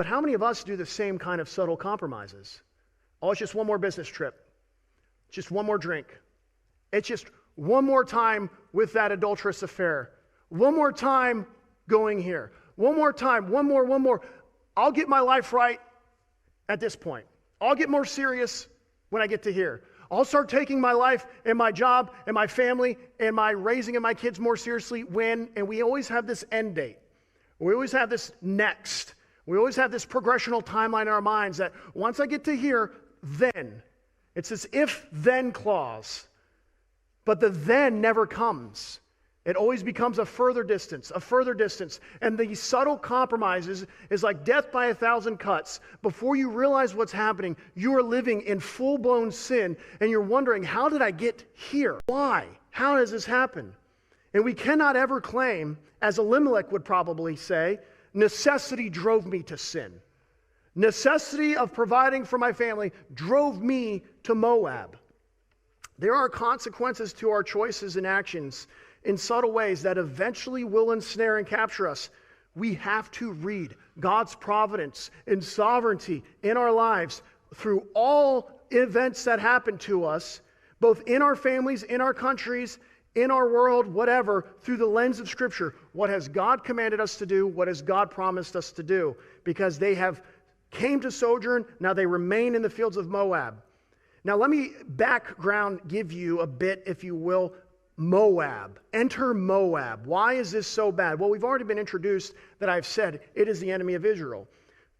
But how many of us do the same kind of subtle compromises? Oh, it's just one more business trip. Just one more drink. It's just one more time with that adulterous affair. One more time going here. One more time, one more. I'll get my life right at this point. I'll get more serious when I get to here. I'll start taking my life and my job and my family and my raising of my kids more seriously when, and we always have this end date. We always have this next. We always have this progressional timeline in our minds that once I get to here, then. It's this if-then clause. But the then never comes. It always becomes a further distance. And the subtle compromises is like death by 1,000 cuts. Before you realize what's happening, you are living in full-blown sin, and you're wondering, how did I get here? Why? How does this happen? And we cannot ever claim, as Elimelech would probably say, necessity drove me to sin. Necessity of providing for my family drove me to Moab. There are consequences to our choices and actions in subtle ways that eventually will ensnare and capture us. We have to read God's providence and sovereignty in our lives through all events that happen to us, both in our families, in our countries, in our world, whatever, through the lens of Scripture. What has God commanded us to do? What has God promised us to do? Because they have came to sojourn, now they remain in the fields of Moab. Now let me give you a bit, if you will, Moab. Enter Moab. Why is this so bad? Well, we've already been introduced that I've said it is the enemy of Israel.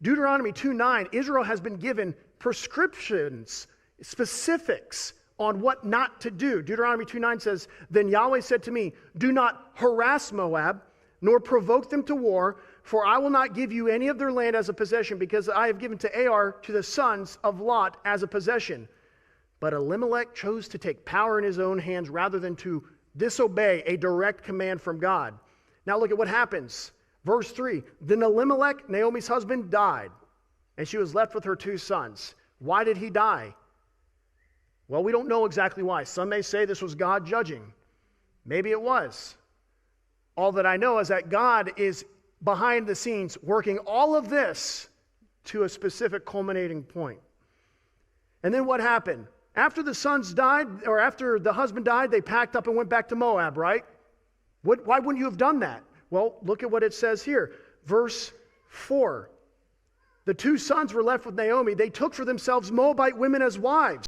Deuteronomy 2:9, Israel has been given prescriptions, specifics on what not to do. Deuteronomy 2:9 says, "Then Yahweh said to me, do not harass Moab, nor provoke them to war, for I will not give you any of their land as a possession, because I have given to Ar, to the sons of Lot, as a possession." But Elimelech chose to take power in his own hands rather than to disobey a direct command from God. Now look at what happens. Verse 3, "Then Elimelech, Naomi's husband, died, and she was left with her 2 sons. Why did he die? Well, we don't know exactly why. Some may say this was God judging. Maybe it was. All that I know is that God is behind the scenes working all of this to a specific culminating point. And then what happened? After the sons died, or after the husband died, they packed up and went back to Moab, right? Why wouldn't you have done that? Well, look at what it says here. Verse 4. "The 2 sons were left with Naomi. They took for themselves Moabite women as wives."